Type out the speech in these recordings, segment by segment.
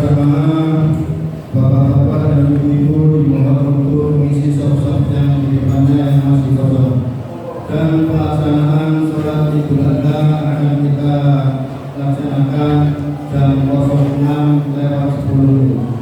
jamaah, bapak-bapak dan ibu-ibu dimohon untuk mengisi saf-saf yang di depannya yang masih kosong. Dan pelaksanaan sholat Idul Adha akan kita laksanakan jam 06.10.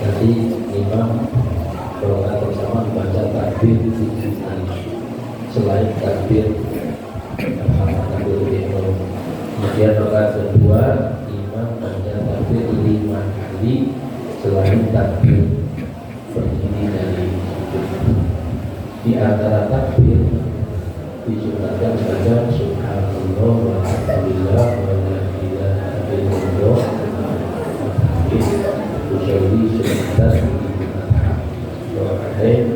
Nanti imam kalau bersama baca takbir selain takbir ihram. Kemudian rakaat kedua imam baca takbir 5 kali selain takbir berdiri dari sujud. Di antara takbir disunahkan baca subhanallah walhamdulillah wa la ilaha illallah usolli sebentar doain.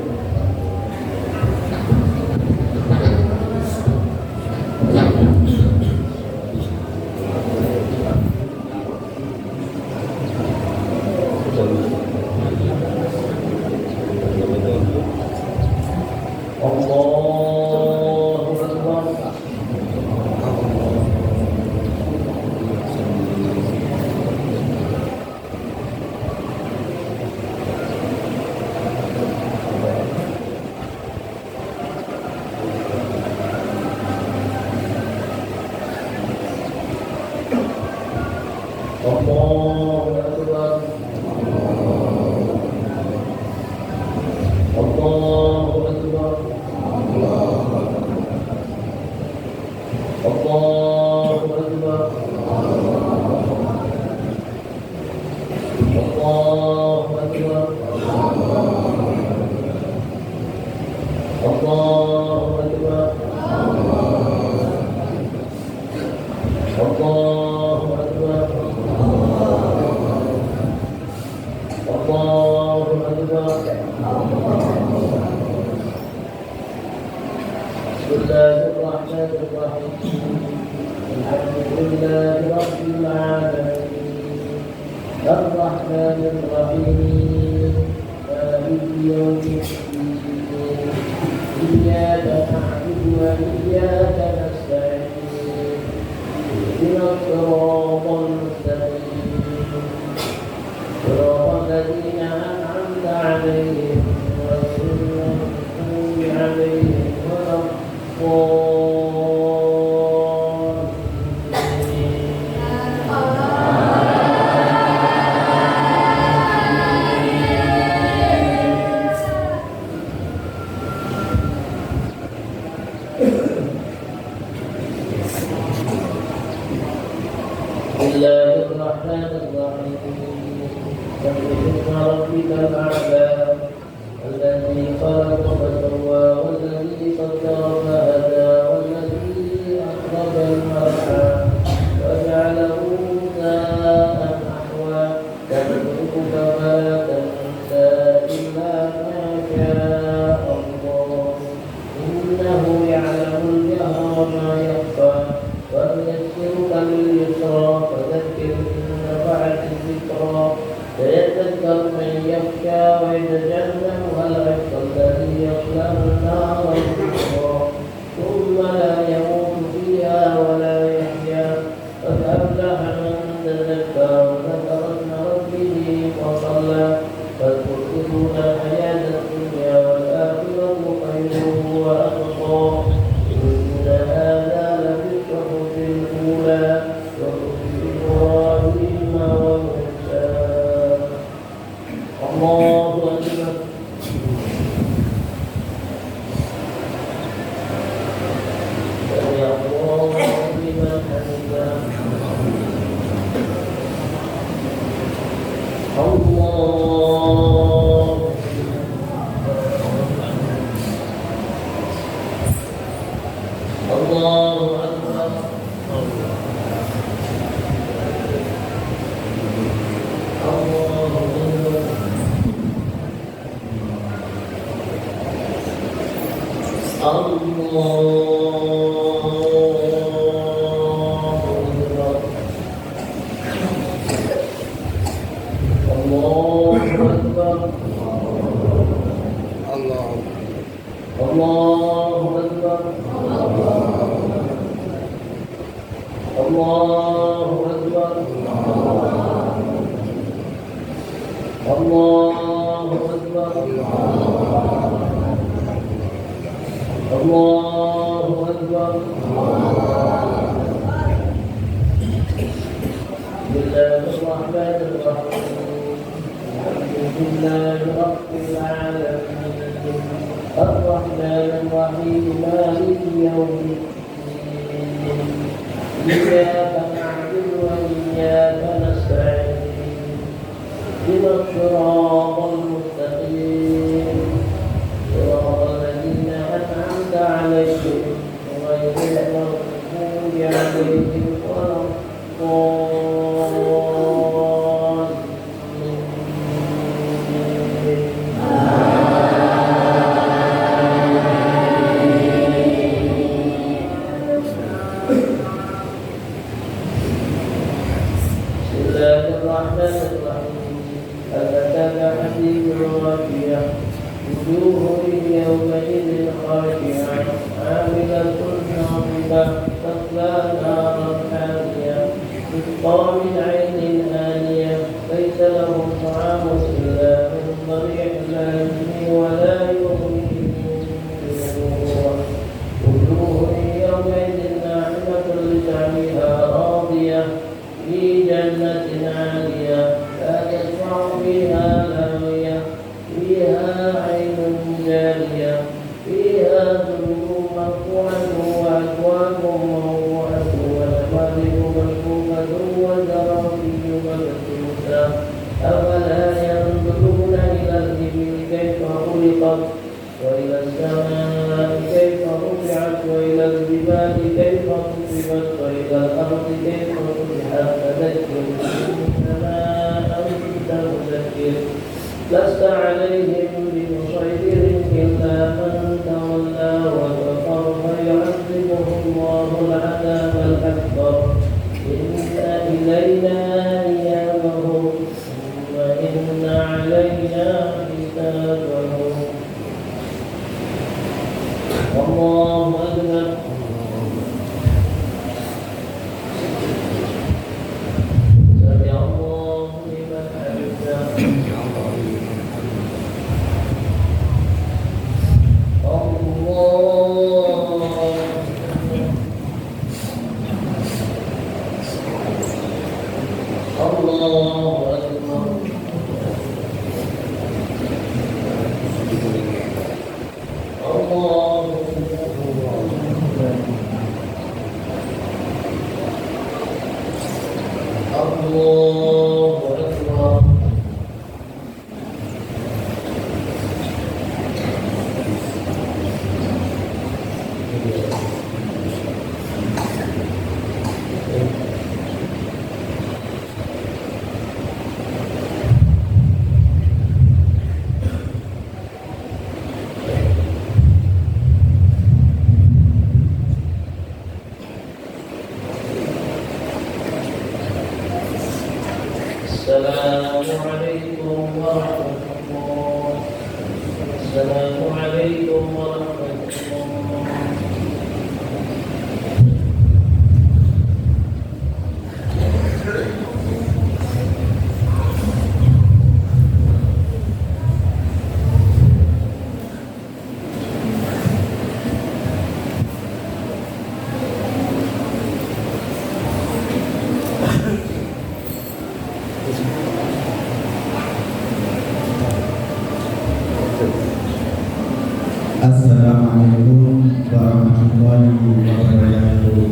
Allah Assalamualaikum warahmatullahi wabarakatuh.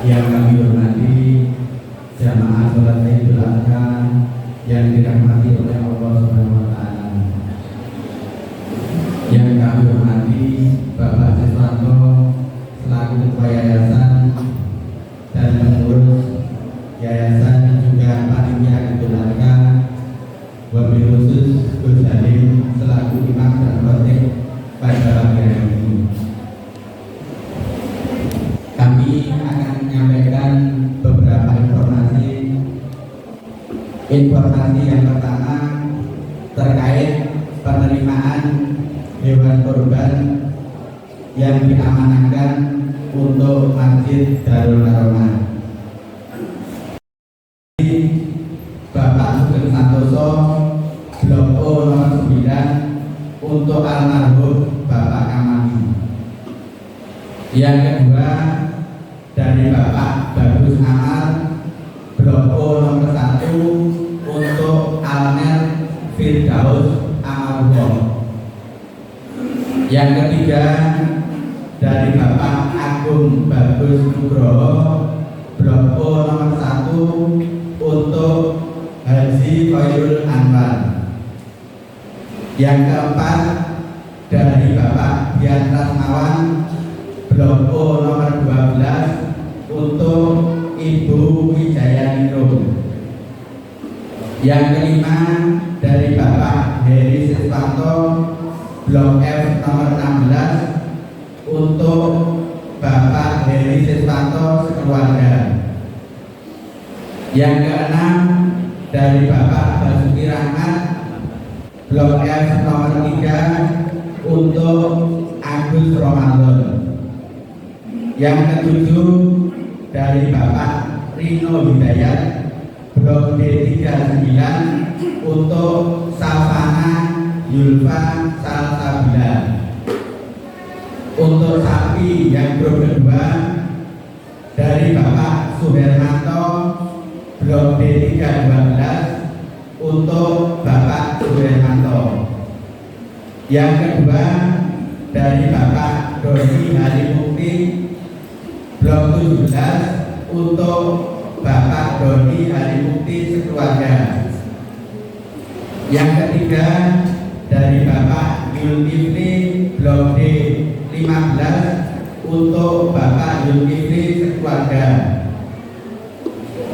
Yang kami hormati jamaah sholat Idul Adha yang dirahmati oleh Allah Subhanahu wa taala. Yang kami hormati Bapak Siswanto selaku ketua yayasan dan pengurus yayasan juga panitia Idul Adha, wabil khusus Gus penerimaan hewan kurban yang diamanahkan untuk Masjid Darul Karomah. Bapak Sugeng Santoso, Blok O nomor 9 untuk almarhum Bapak Kamali. Yang kedua dari Bapak Bagus Amal, Blok O nomor 1 untuk Almer Firdaus Amalullah. Yang ketiga dari Bapak Agung Bagus Nugroho, Blok O nomor 1 untuk Haji Khairul Anwar. Yang keempat dari Bapak Dian Rasmawan, Blok O nomor 12 untuk Ibu Wijayaningrum. Yang kelima dari Bapak Heri Siswanto, Blok F nomor 16 untuk Bapak Heri Siswanto sekeluarga. Yang keenam dari Bapak Basuki Rahmat, Blok F nomor 3 untuk Agus Ramadan. Yang ketujuh dari Bapak Rino Hidayat, Blok D39 untuk Savana Yulfa Salsabila. Untuk sapi yang grup kedua dari Bapak Suhermanto, Blok D312 untuk Bapak Suhermanto. Yang kedua dari Bapak Doni Harimukti, Blok 17 untuk Bapak Doni Harimukti sekeluarga. Yang ketiga dari Bapak Yulkifli, Blok D15 untuk Bapak Yulkifli sekeluarga.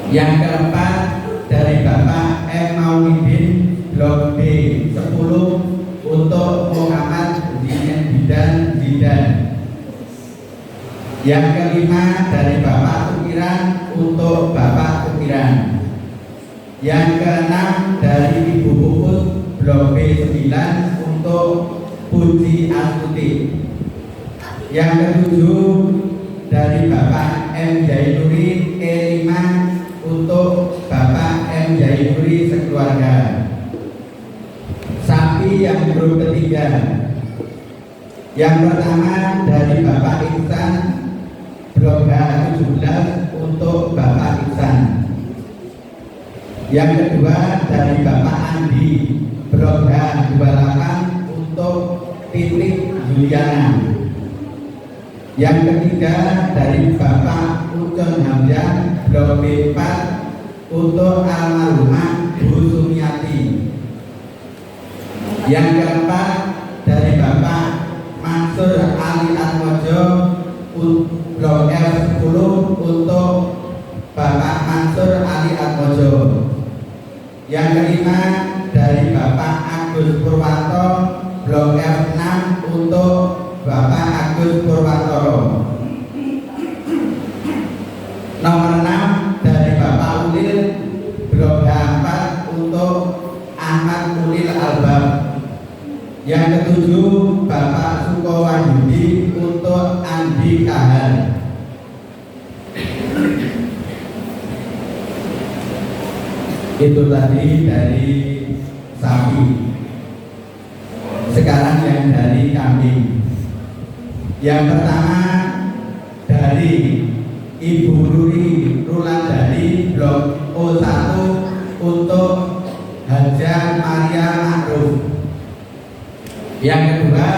Yang keempat dari Bapak M. Maulidin, Blok D10 untuk Muhammad Bidan Zidan. Yang kelima dari Bapak Tukiran untuk Bapak Tukiran. Yang keenam dari Ibu Puput, Blok B9 untuk Puji Astuti. Yang ketujuh dari Bapak M. Jainuri E5 untuk Bapak M. Jainuri sekeluarga. Sapi yang grup ketiga. Yang pertama dari Bapak Iksan, Blok H17 untuk Bapak Iksan. Yang kedua dari Bapak Andi, Blok H28 untuk Titik Juliana. Yang ketiga dari Bapak Ucon Hamdan, Blok B4 untuk almarhumah Bu Sumiati. Yang keempat dari Bapak Mansur Ali Atmojo, Blok F10 untuk Bapak Mansur Ali Atmojo. Yang kelima dari Bapak Agus Purwanto, Blok F6 untuk Bapak Agus Purwanto. Nomor 6 dari Bapak Ulil, Blok H4 untuk Ahmad Ulil Albab. Yang ketujuh Bapak Sukowahyudi untuk Andi Kahar. Itu tadi dari sapi. Sekarang yang dari kambing. Yang pertama dari Ibu Ruri Rulandari, Blok O1 untuk Haja Maria Ma'ruf. Yang kedua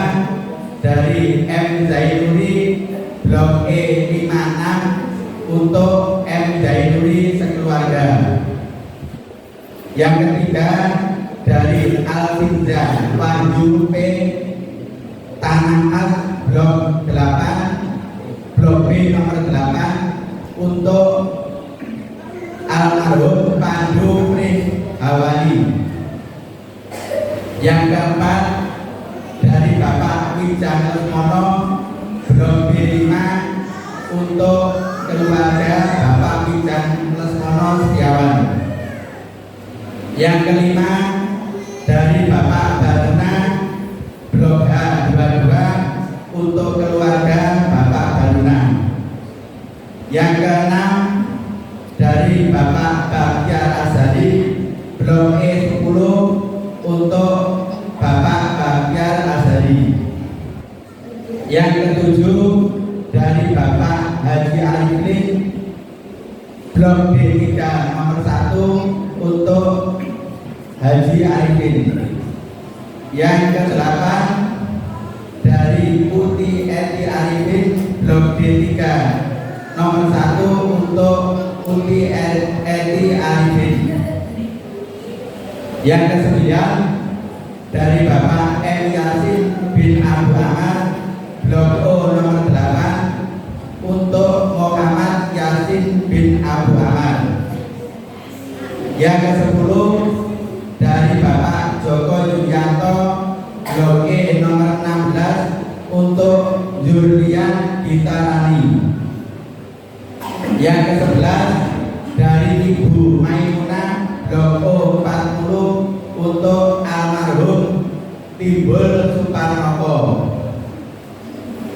dari M. Zainuri, Blok E56 untuk M. Zainuri sekeluarga. Yang ketiga dari Alfinza Wahyu P. Tanah Mas, Blok 8, Blok B nomor 8 untuk almarhum Pandu Pris Hawali. Yang keempat dari Bapak Wijang Lesmono, Blok B5 untuk keluarga Bapak Wijang Lesmono Setiawan. Yang kelima dari Bapak Baruna, Yang ketujuh dari Bapak Haji Arifin, Blok D3 nomor 1 untuk Haji Arifin. Yang kedelapan dari Putih Eti Arifin, Blok D3 nomor 1 untuk Putih Eti Arifin. Yang kesembilan dari Bapak M. Yasin bin Abu Ahmad, Blok O nomor 8 untuk Muhammad Yasin bin Abu Ahmad. Yang ke-10 dari Bapak Joko Yulianto, Blok E nomor 16 untuk Julian Gitarani. Yang ke-11 dari Ibu Maimunah, Blok O 40 untuk almarhum Timbul Suparnoko.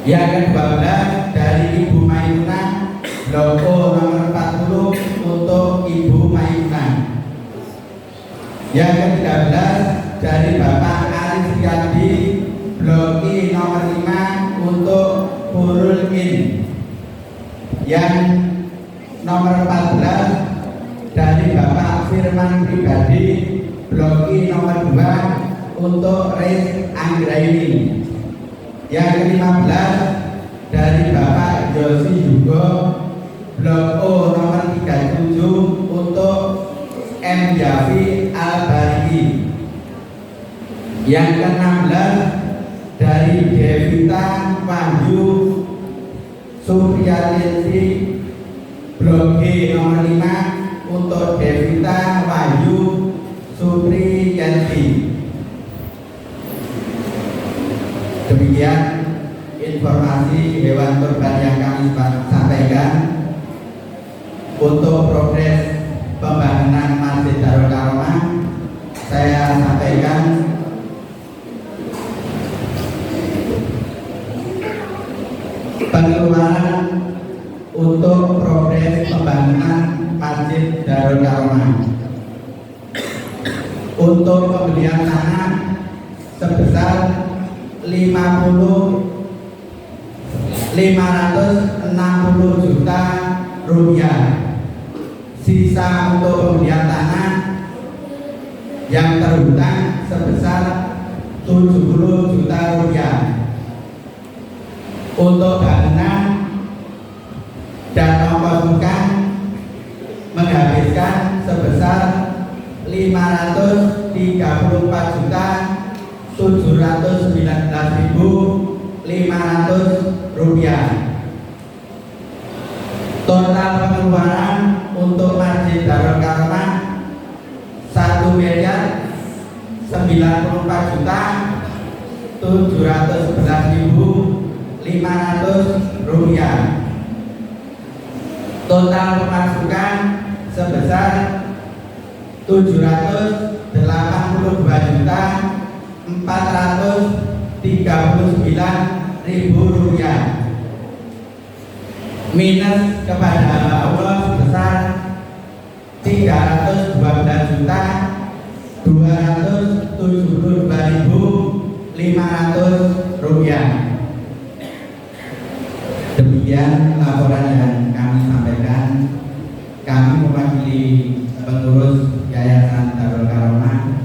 Yang ke-12 dari Ibu Maimunah, Blok O nomor 40 untuk Ibu Maimunah. Yang ke-13 dari Bapak Aris Riyadi, Blok I nomor 5 untuk Purul In. Yang nomor 14 dari Bapak Firman Pribadi, Blok I nomor 2 untuk Riz Anggraini. Yang ke-15 dari Bapak Josi Hugo, Blok O nomor 37 untuk M. Yafi Al-Bariki. Yang ke-16 dari Devita Wahyu Supriyatinsi, Blok G nomor 5 untuk Devita Wahyu Supriyanti. Demikian informasi hewan kurban yang kami sampaikan. Untuk progres pembangunan Masjid Darul Karomah, saya sampaikan pengeluaran untuk progres pembangunan Masjid Darul Karomah. Untuk pembelian tanah sebesar 560 juta rupiah. Sisa untuk pembelian tanah yang terhutang sebesar 70 juta rupiah. Untuk bangunan dan ongkos bukan menghabiskan sebesar 534 juta 719.500 rupiah. Total pengeluaran untuk Masjid Darul Karomah 1 miliar 94 juta 711.500 rupiah. Total pemasukan sebesar 782 juta 439.000 rupiah. Minus kepada Allah sebesar 312 juta 272.500 rupiah. Demikian laporan yang kami sampaikan. Kami mewakili pengurus Yayasan Darul Karomah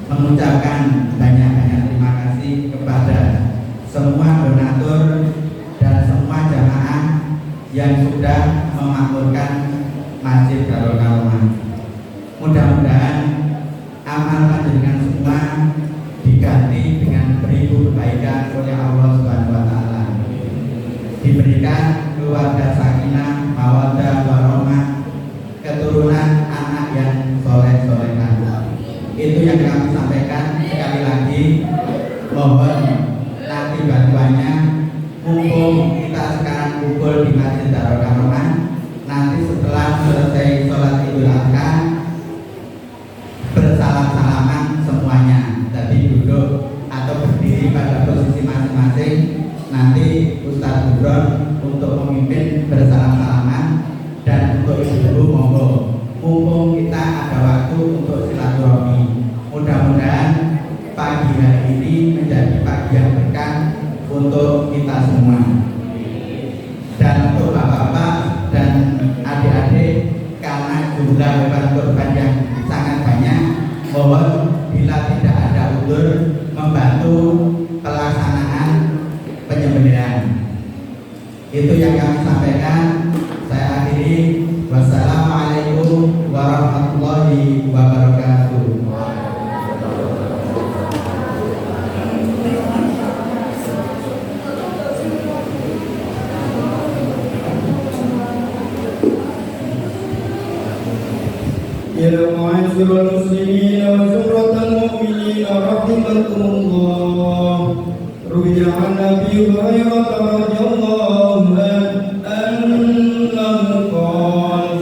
mengucapkan banyak-banyak terima kasih kepada semua donatur dan semua jamaah yang sudah memakmurkan Masjid Darul Karomah. Mudah-mudahan amal panjenengan semua diganti dengan beribu kebaikan oleh Allah Subhanahu wa taala. Diberikan keluarga sakinah, mawaddah, warahmah, keturunan anak yang soleh-solehah. Itu yang kami sampaikan. Sekali lagi mohon nanti bantuannya, mumpung kita sekarang kumpul di Masjid Darul Karomah, nanti setelah selesai sholat Idul Adha bersalam-salaman semuanya. Jadi duduk atau berdiri pada posisi masing-masing. Nanti Ustaz Gubron untuk memimpin bersalam-salaman, dan untuk ibu-ibu monggo, mumpung kita ada waktu untuk silaturahmi. Mudah-mudahan pagi hari ini menjadi pagi yang berkah untuk kita semua. Dan untuk bapak-bapak dan adik-adik, karena jumlah hewan kurban yang sangat banyak, mohon bila tidak ada udzur membantu pelaksanaan penyembelihan. Itu yang kami sampaikan. Saya akhiri. Wassalamualaikum warahmatullahi wabarakatuh. Ya ma'asyiral muslimin wa zumratal mu'minin rahimakumullah. Ruwiya an Nabi Hurairah radhiyallahu anhu qala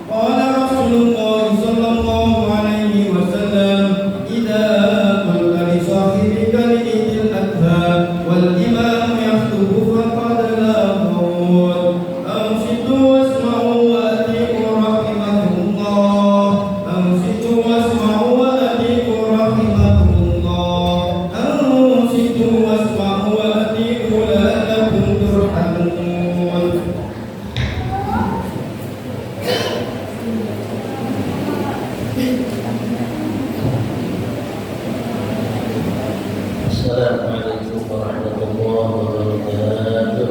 qala Rasulullah sallallahu alaihi wasallam idza qulta li sahibika li'il adha wal imam yakhutubu faqad laqad ansitu wasma'u wa atiqu rahimakumullah. Ansitu wasma'u wa atiqu rahimakumullah. Ansitu wasma'u wa atiqu la'allakum turhamun. Assalamualaikum warahmatullahi wabarakatuh.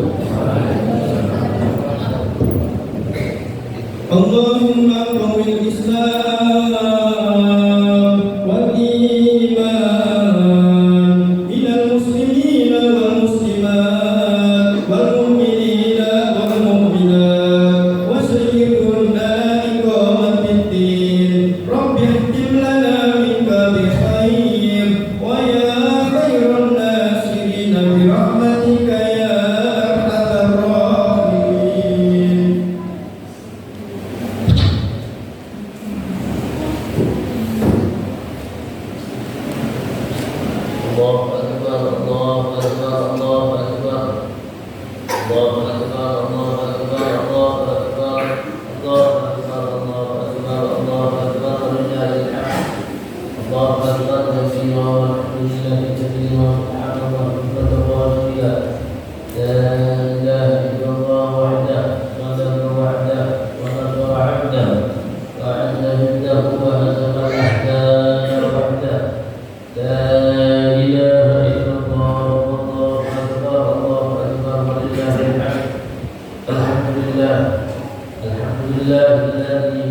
Allahumma qawwil Islam wal iman minal muslimina wal muslimat wal mu'minina wal mu'minat wa sayyiduna iqamattid din. Rabbi ihtim lana minka bi khair wa ya khairan nasirin bi rahmatika ya arhamar rahimin. Allahu Akbar, Allahu Akbar, Allahu Akbar. Allahu Akbar, Allahu Akbar, Allahu Akbar. Allahu Akbar, Allahu Akbar, Allahu Akbar. Walillahil hamd. Allahu Akbar katsira walhamdulillahi katsira subhanallah wa bihamdihi. La ilaha illallah wahdahu la sharika lahu wa nasara 'abdahu wa 'azza jaddahu wa hazama al-ahzaba wahdahu. La ilaha illallah wallahu akbar, Allahu akbar, walillahil hamd. Alhamdulillah, alhamdulillahilladzi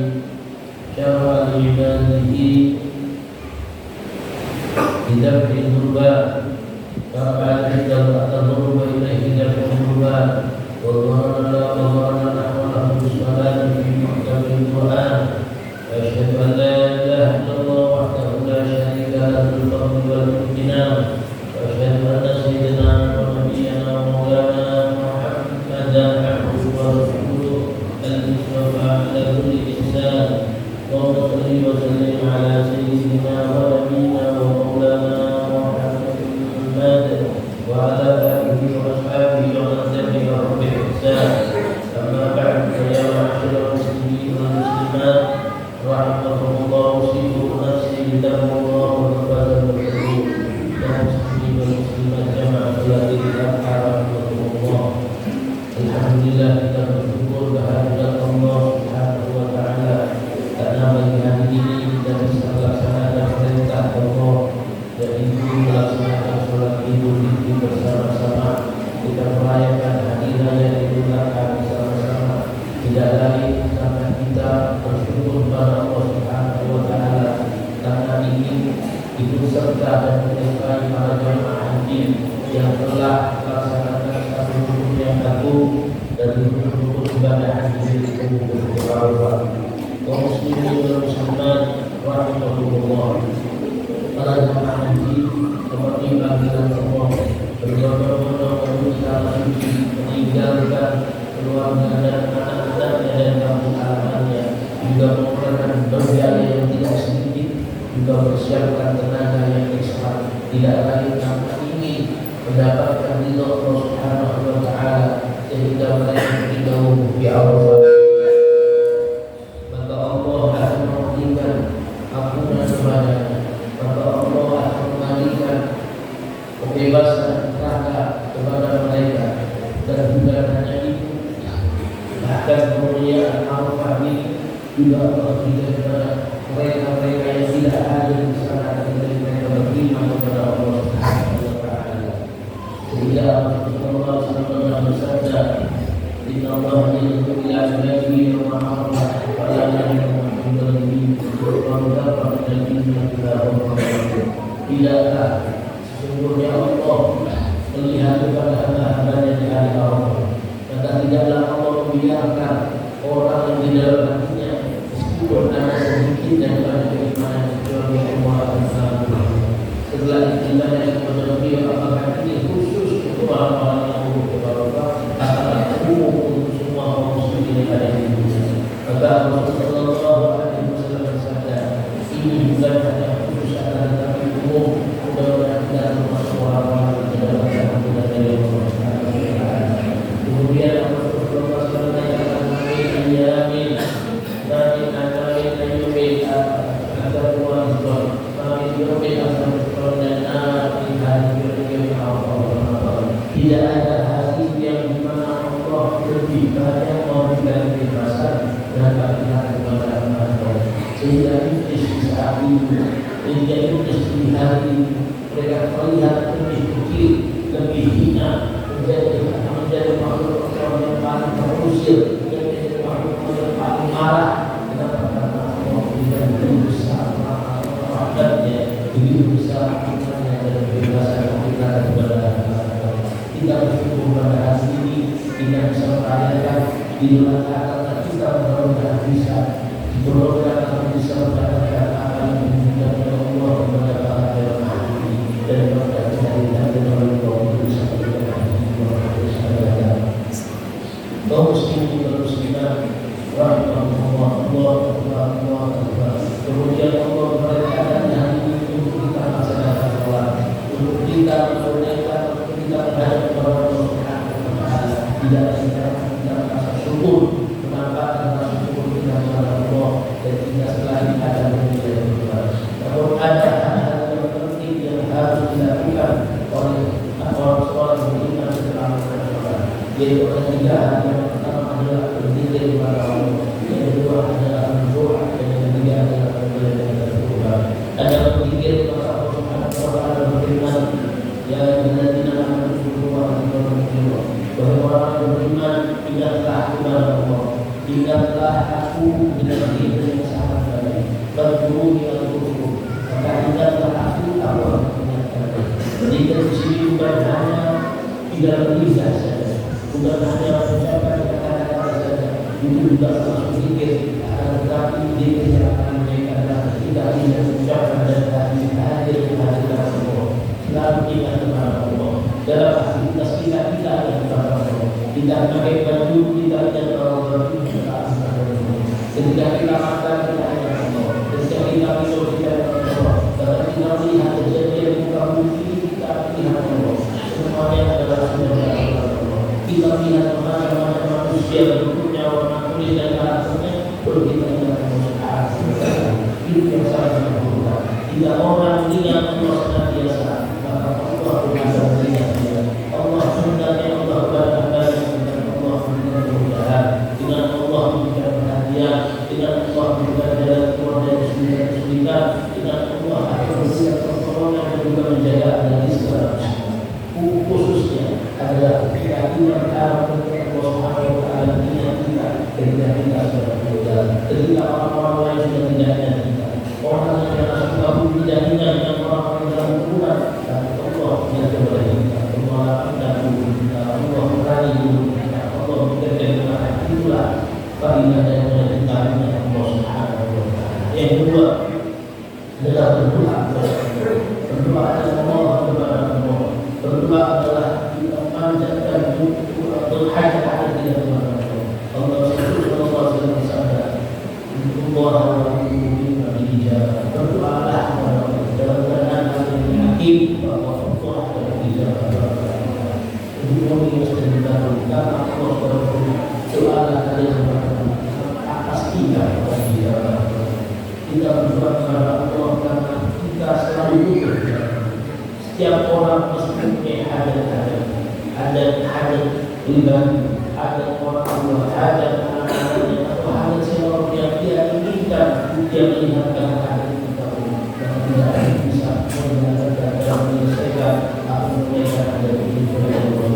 syara'a li 'ibadihi bidaf'i dzurba fa'ala dzurba ilaihi daf'u dzurba wa dharana nahwana bis-salati fi muhkamil Qur'an. Asyhadu an la ilaha illallah wahdahu la syarika lahu al-fadlu wal imtinan. Wa asyhadu anna sayyidina wa nabiyyana wa maulana Muhammadan abduhu wa rasuluhu al-mustafa ala kulli insan. Allahumma salli wa sallim ala sayyidina wa nabiyyina wa maulana Muhammad wa ala alihi wa ashabihi wa man tabi'ahum bi ihsan. Amma ba'd, ya ma'asyiral muslimin wal muslimat rahimakumullah, usikum nafsi bitaqwallah wa taqabbal minkum. Ya muslimin wal muslimat jamaah salatil adha rahimakumullah. Alhamdulillah, kita bersyukur kehadirat Allah Subhanahu wa taala karena bagi hari ini kita bisa melaksanakan perintah Allah, yaitu melaksanakan sholat Idul Fitri bersama-sama. Kita merayakan hari raya Idul Adha bersama-sama. Tidak lain karena kita bersyukur kepada Allah Subhanahu wa taala karena ingin ikut serta dan menyertai para jemaah haji yang telah melaksanakan satu rukun yang agung dari rukun ibadah haji itu berupa kaum muslimin dan muslimat rahimahullah. Para jemaah haji seperti panggilan Allah berbondong-bondong berusaha suci meninggalkan keluarga dan anak-anaknya dan kampung halamannya, juga mengeluarkan biaya yang tidak sedikit, juga persiapkan tenaga yang ekstra, tidak lain karena ingin mendapatkan ridho Allah Subhanahu wa taala sehingga mereka ridho di Arafah. Maka Allah akan memberikan ampunan kepadanya, maka Allah akan memberikan kebebasan neraka kepada mereka dan bukan hanya itu, bahkan kemuliaan Arafah ini juga Allah berikan kepada mereka-mereka yang tidak ada di sana ketika mereka beriman kepada Allah Subhanahu wa taala. Sehingga Rasulullah SAW bersabda, "Inna Allah yad'u ila ibadihi wa ma'arrah wa la yad'u ila ibadihi wa mudafa'an dan inna ila Allah." Tidakkah sesungguhnya Allah melihat kepada hamba-hambanya di hari Arafah, maka tidaklah Allah membiarkan orang yang di dalam hatinya meskipun ada sedikit daripada keimanan kecuali Allah akan selalu. Setelah ditanya kepada beliau, apakah ini khusus untuk orang-orang yang buruk kepada Allah atau umum untuk semua kaum muslimin yang ada di dunia? Maka Rasulullah SAW bersabda, ini bukan hanya khusus akan tetapi umum, mudah-mudahan kita termasuk orang-orang yang tidak mendapatkan dari Allah. Kemudian Rasulullah SAW mengatakan, "Ayamin, nabi nabi nabi agar Tuhan tidak ada hari yang dimana Allah lebih banyak memberikan kebebasan dan keadilan kepada hamba-Nya. Sehingga iblis di saat itu, sehingga iblis di hari ini, mereka terlihat lebih kecil, lebih hina, menjadi makhluk yang paling terusir, menjadi makhluk yang paling marah. Karena Allah tidak begitu besar rahmatnya, begitu besar rahmatnya dan kebebasan kita kepada kita bersyukur pada hari ini kita bisa merayakan di bulan Ramadan, kita mudah-mudahan bisa mendapatkan apa yang diinginkan oleh Allah kepada para jemaah ini dan mudah-mudahan dari Allah bisa kita kaum muslimin dan muslimat rahimahumullah, Allah. Kemudian Allah berkata hari ini untuk kita melaksanakan sholat, untuk kita menunaikan, untuk kita menghadap kepada Allah Subhanahu wa taala. Tidak kita merasa syukur, menampakkan rasa syukur kita kepada Allah dan kita selalu ada menjadi Tuhan. Namun ada hal-hal yang penting yang harus dilakukan oleh orang-orang beriman setelah melaksanakan sholat, yaitu ada 3 hal. Yang pertama adalah berzikir kepada Allah, yang kedua adalah berdoa, dan yang ketiga adalah berdoa. Ada berzikir kepada Allah Subhanahu wa taala berfirman, "Ya ayyuhalladzina amanu dzkurullaha dzikran wahai orang yang beriman, ingatlah kepada Allah, ingatlah aku dengan zikir yang sangat baik. Fadhkuruni adhkurkum, maka ingatlah aku akan mengingatkanmu." Zikir di sini bukan hanya tidak berlisan saja, bukan hanya mengucapkan kata-kata saja, itu juga termasuk zikir. Tetapi zikir yang akan mereka adalah kita tidak mengucapkan dan hadir kehadiran Allah, selalu ingat kepada Allah dalam aktivitas kita yang kepada Allah. Kita pakai baju, kita ingat Allah, ketika kita makan kita ingat Allah, ketika kita minum kita ingat Allah, ketika kita melihat kejadian muka bumi kita ingat Allah. Semuanya adalah sebenarnya Allah. Kita melihat macam-macam manusia bentuknya, warna kulit dan rasanya, perlu kita ingat Allah. Itu yang sangat berguna. Jika orang ingat Allah senantiasa, maka Allah akan melihat dia. Allah sebenarnya Allah berhadapan dengan Allah memberikan kemudahan, dengan Allah memberikan perhatian, dengan Allah memberikan jalan keluar dari kesulitan, dengan Allah akan memberikan pertolongan dan juga menjaga dari segala macam. Khususnya adalah ketika kita berharap kepada Allah Subhanahu wa taala dengan kita, ketika kita sudah berdoa, ketika orang-orang lain sudah tidak ingat kita, orang yang dalam suka bumi tidak ingat dengan orang-orang yang dalam hubungan, tapi Allah ingat kepada kita. Allah ingat kepada kita, Allah berani kita, Allah memberikan kepada itulah fadilah yang kita ingat Allah Subhanahu wa taala. Yang kedua adalah berdoa. Berdoa adalah Allah kepada Allah. Berdoa adalah kita memanjatkan berhajat kepada Allah. Allah Subhanahu wa taala bersabda, "Allah wa ijabah." Berdoalah kepada Allah dalam keadaan yang yakin bahwa Allah akan ijabah. Hubungan ini sudah dibangun karena Allah berfirman, "Doalah kalian kepada atas kita dan ijabah." Kita berdoa kepada Allah karena kita selalu berdoa. Setiap orang mesti punya hajat-hajat hajat pribadi, hajat orang tua, hajat anak-anaknya, atau hajat siapa yang dia inginkan, dia melihatkan hajat kita dan tidak bisa menyelesaikan apa mereka ada di Allah.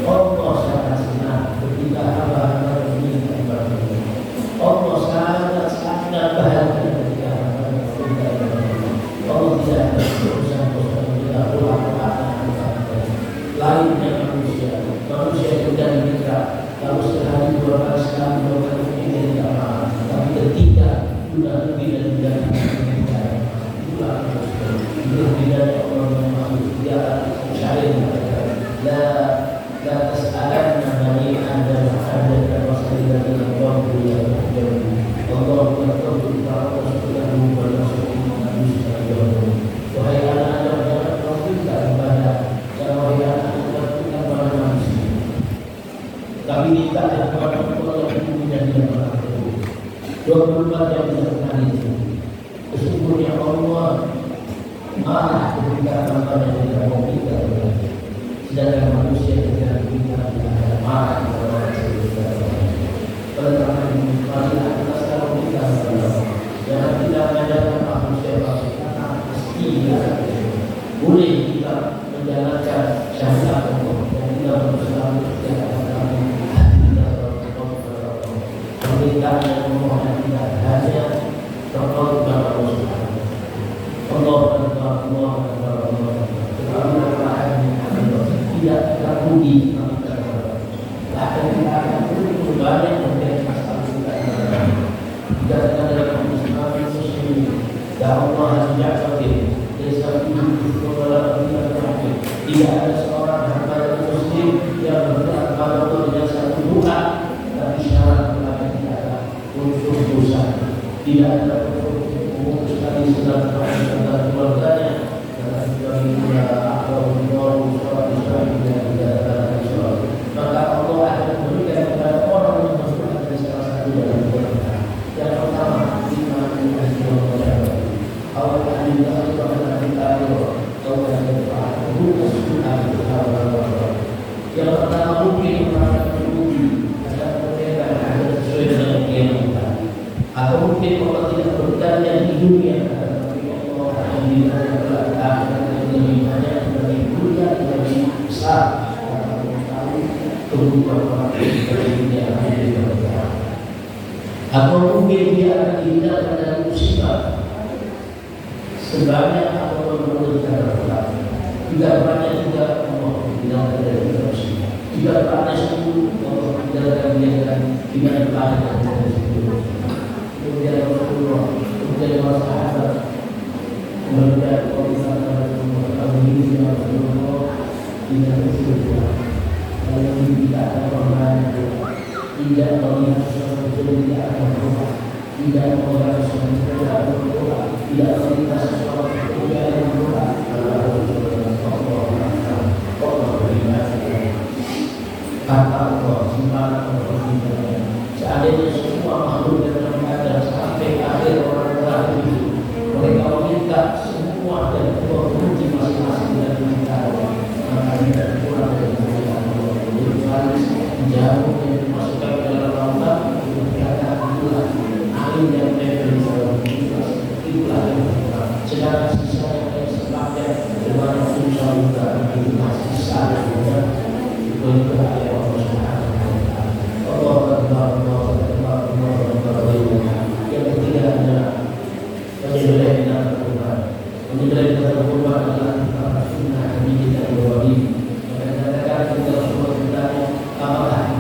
Allah sangat senang ketika hamba-hamba ini ibadah. Allah sangat bahagia ketika hamba-hamba ini. Allah tidak berusaha kita pulang lainnya manusia sudah diminta kalau sehari 2 kali sekali 2 kali ini tidak marah, tapi ketika sudah lebih dari 3 kali itulah bedanya orang yang masuk dia syarif la tas'alanna bani adam dan wasallallahu alaihi wasallam Allah berkata para rasulullah wa rasulullah wahai anak Adam jangan kau minta kepada wahai anak Adam minta kepada manusia tapi minta kepada Allah yang punya dia 24 jam sehari itu sesungguhnya Allah marah ketika hamba-Nya tidak mau minta kepada sedangkan manusia tidak minta marah kepada manusia. Oleh karena itu, marilah kita selalu minta kepada Allah. Jangan kita mengajarkan manusia karena pasti boleh kita menjalankan syariat Allah dan kita berusaha mengerjakan hati kita permintaan yang memohon kita hanya terpaut kepada Allah. Allah tidak terpuji bahkan kita akan terus banyak menjadi masalah kita tidak ada Islam muslim dan Allah tidak sakit tidak ada seorang hamba muslim yang berdoa kepada Allah dengan satu doa tapi syarat kepada tidak ada unsur dosa tidak ada memutus tali silaturahmi antara keluarganya dan juga akhlak maka Allah akan memberikan kepada orang yang berdoa dari salah satu dari mereka. Yang pertama, lima Allah akan minta kepada kita Allah yang pertama mungkin merasa terbukti akan mereka ada sesuai dengan yang kita atau mungkin Allah tidak bertanya di dunia tapi Allah akan minta yang lebih banyak lebih mulia lebih besar kebutuhan orang dari dunia atau mungkin dia akan dihindarkan dari musibah sebanyak atau menurut cara tidak banyak juga Allah dihindarkan dari musibah tidak banyak sepuluh Allah dihindarkan dia tidak banyak dari sepuluh kemudian Rasulullah kemudian para sahabat kemudian Allah ini yang Rasulullah tidak bersyukur lalu tidak ada orang tidak melihat sesuatu tidak ada berdoa tidak melihat sesuatu tidak ada berdoa tidak melihat sesuatu tidak ada berdoa Allah beribadah kata Allah sembarang Allah seandainya semua makhluk yang ada sampai akhir orang terakhir mereka meminta semua dan Allah berhenti masing-masing dan meminta maka tidak kurang dari jarum yang dimasukkan ke dalam lautan itu berkata itulah angin yang menempel di dalam itulah sedangkan sisa yang sepakai dengan susah juga itu masih sisa itu ayat Allah Subhanahu Allah yang ketiga adalah penyelesaian Al-Quran penyelesaian Al-Quran adalah sunnah Nabi kita Ibrahim mengatakan kita semua bertanya apakah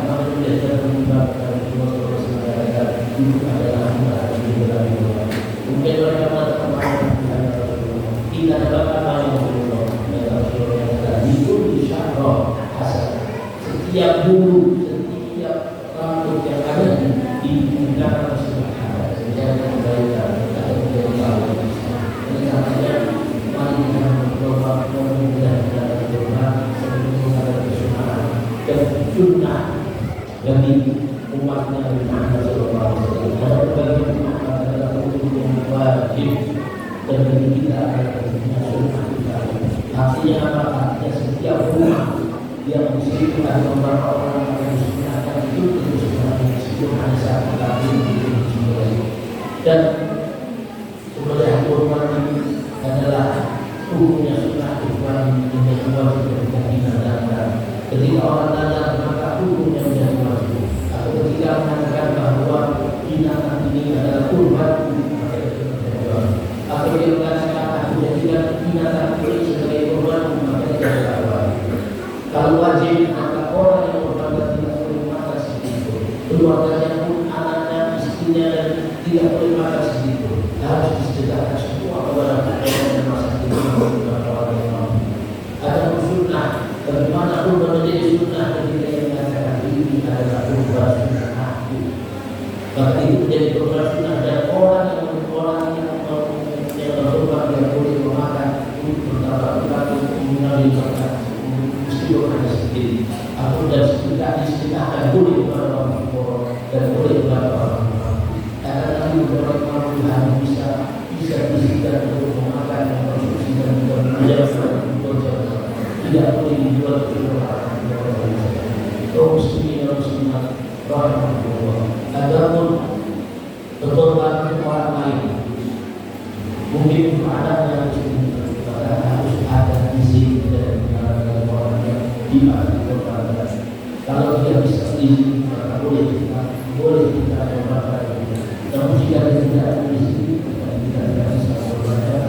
menjadi penyebab dari semua persoalan itu adalah Nabi Ibrahim. Mungkin mereka mengatakan tidak dapat apa yang Allah itu disyarah hasan. Setiap bulu, setiap rambut yang ada di belakang sebuah sejarah kebaikan atau kebaikan. Oleh karenanya mari kita berdoa memudah dan berdoa sebelum ada kesunahan dan sunnah bagi umat Nabi Muhammad SAW. Ada bagi umat adalah hukum yang wajib dan bagi kita adalah sunnah kita Artinya apa? Artinya setiap rumah yang di situ ada beberapa orang yang disunahkan itu hanya satu kali dan kemudian kurban adalah hukumnya sunnah kurban menjadi wajib ketika dinadar. Ketika orang nadar maka hukumnya menjadi wajib. Atau ketika mengatakan bahwa binatang ini adalah kurban, atau dia mengatakan aku jadikan binatang ini sebagai kurban, maka dia adalah wajib. Kalau wajib maka orang yang berbangga tidak boleh makan segitu, keluarganya pun anaknya, istrinya dan tidak boleh makan segitu. Harus disediakan semua kepada orang yang masa itu orang yang mau. Ada sunnah, bagaimana pun menjadi sunnah ketika yang mengatakan ini adalah kurban sunnah. Maka itu menjadi kurban sunnah dan orang yang berkurban yang boleh memakan untuk bertambah mengenali makan mesti orang sendiri. Aku dan sedekahkan boleh kepada orang tua dan boleh kepada orang tua. Akan tetapi beberapa orang bisa disediakan untuk memakan dan konsumsi dan menjaga tidak boleh dijual ke orang kaum muslimin dan muslimat rahimahullah. Adapun berkorban orang lain mungkin ada yang harus ada izin dari orang yang dikorbankan. Kalau dia bisa izin maka boleh kita korbankan. Namun jika dia tidak ada izin maka kita tidak bisa korbankan.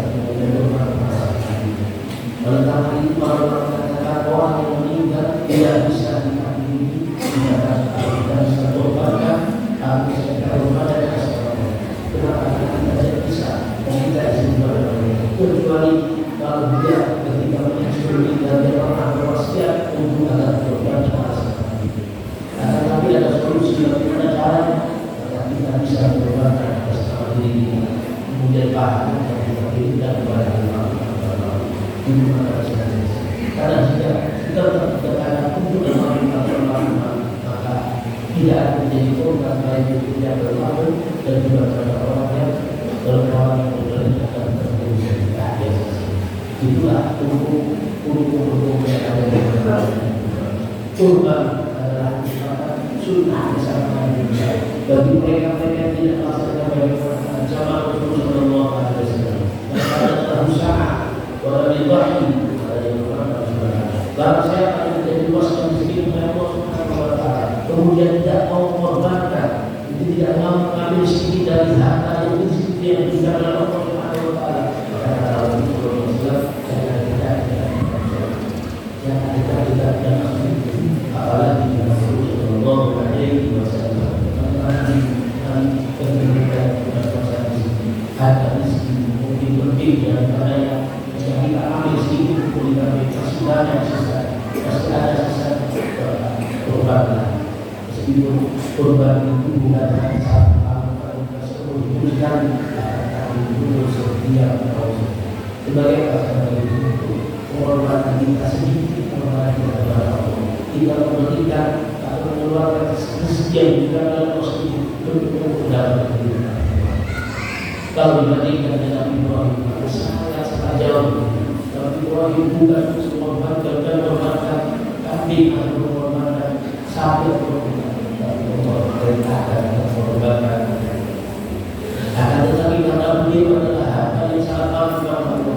Oleh karena itu kalau mengatakan orang yang meninggal tidak bisa dikandungi, tidak bisa korbankan, harus kita korbankan. Kenapa kita bisa? Kita izin kecuali kalau dia ketika menginstruksi dan dia pernah berwasiat untuk agar korban tapi ada solusi bagaimana caranya agar kita bisa korbankan bersama diri kita kemudian paham dan kita berikan kepada Allah karena jika kita berkata untuk melakukan maka tidak akan menjadi korban baik itu tidak berlaku dan juga pada orang yang berlaku itulah hukum yang ada di dalam kurban adalah sunnah bersama bagi mereka yang tidak melaksanakan bagaimana zaman Rasulullah Sallallahu Alaihi Wasallam maka adalah usaha orang dibahi barang siapa yang menjadi waspada miskin Allah Subhanahu Wa Taala kemudian tidak mau mengorbankan itu tidak mau mengambil sedikit dari harta yang sedikit yang diberikan oleh Allah Subhanahu Wa Taala apalagi Rasulullah Alaihi Wasallam ada rezeki mungkin lebih daripada yang kita ambil sedikit boleh kami masih banyak sisa masih ada sisa korban meskipun korban itu bukan hanya satu kali tersebut diberikan tapi dulu setiap tahun sebagai pasangan itu korban kita sedikit korban kita memberikan atau mengeluarkan rezeki yang diberikan positif untuk mendapat kehidupan. Kalau dibandingkan dengan Ibrahim sangat jauh. Kalau Ibrahim bukan mengorbankan dan mengorbankan kambing atau mengorbankan sapi atau mengorbankan mengorbankan. Akan tetapi karena beliau adalah harta yang sangat banyak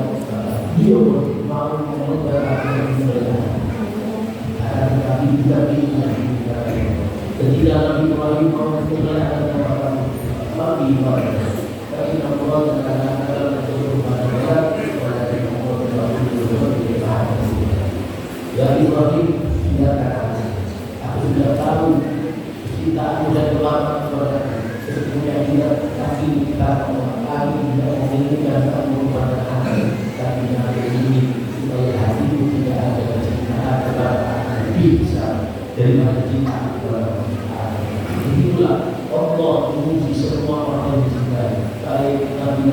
dia mau mengorbankan mereka. Tetapi juga ketika Nabi Ibrahim mau menjalankan Nabi Ibrahim tapi Allah mengatakan ya Ibrahim tidak kata aku sudah tahu kita sudah berlama kepada sesungguhnya tidak tapi kita kami tidak menginginkan kamu kepada hati tapi hari ini supaya hati itu tidak ada kecintaan kepada bisa dari mana kita itulah Allah menguji semua orang yang dicintai baik Nabi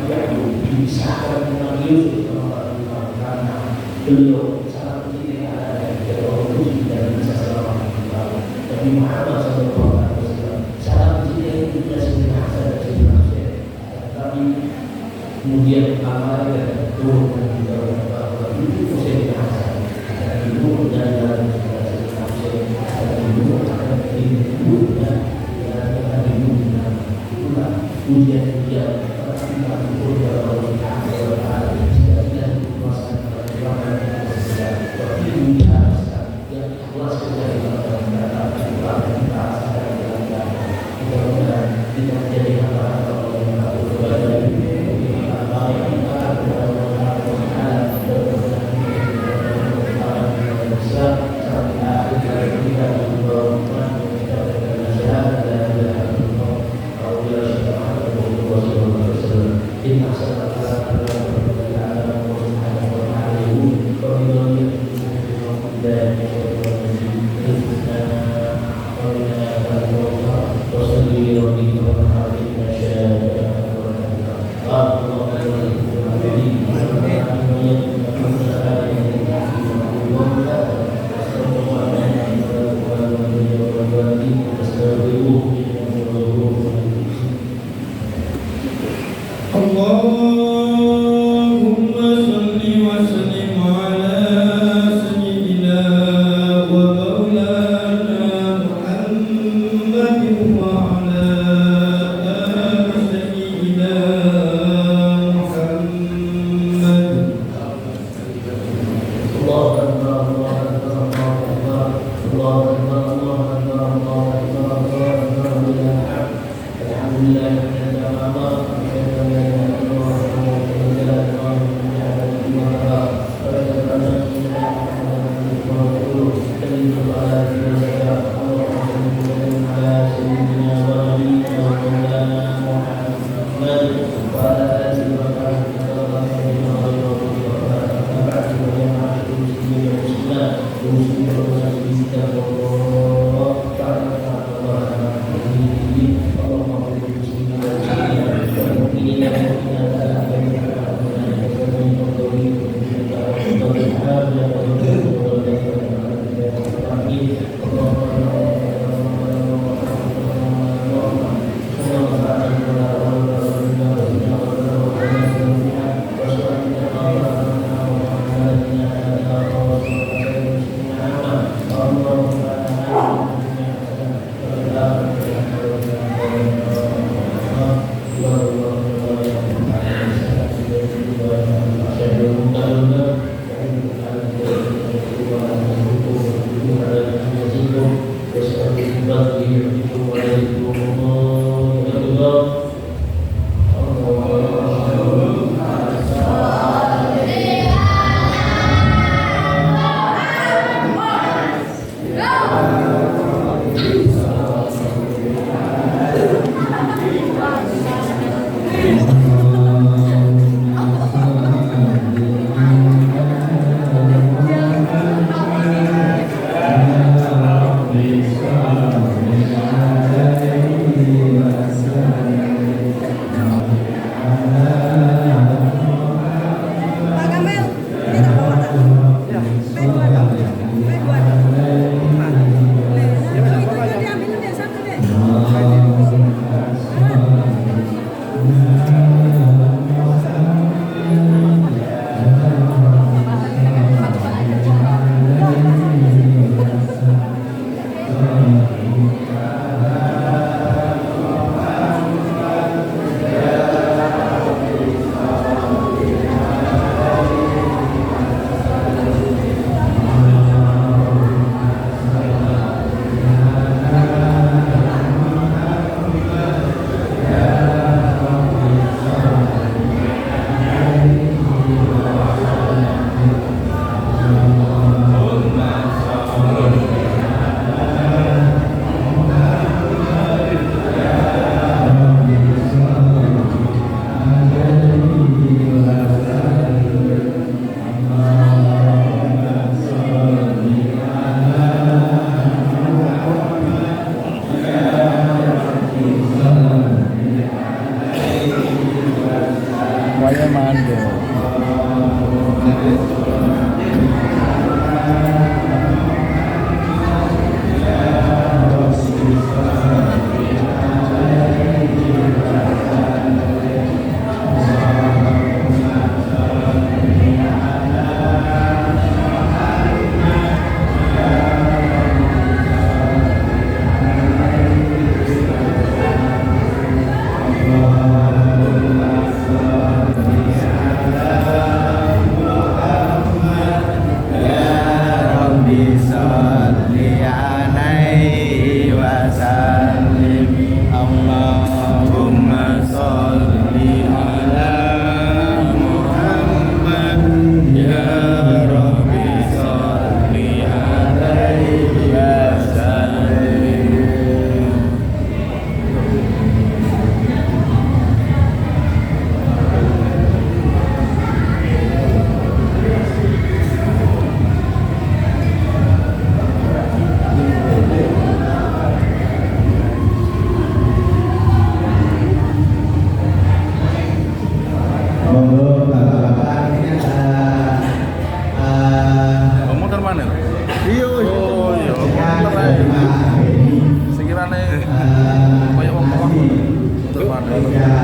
Yakub dipisahkan dengan Yusuf karena beliau sangat mencintai anaknya Allah menguji dan bisa selamat Nabi Muhammad SAW sangat mencintai hidupnya sendiri Hasan dan sendiri tapi kemudian amalnya turun dan juga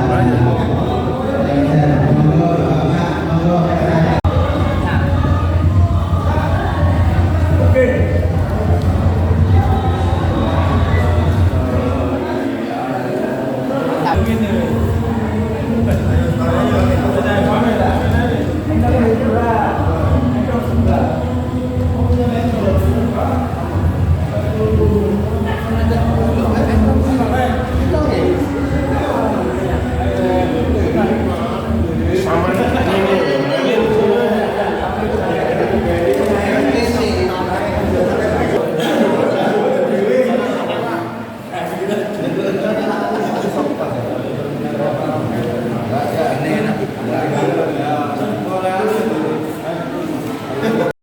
Banyak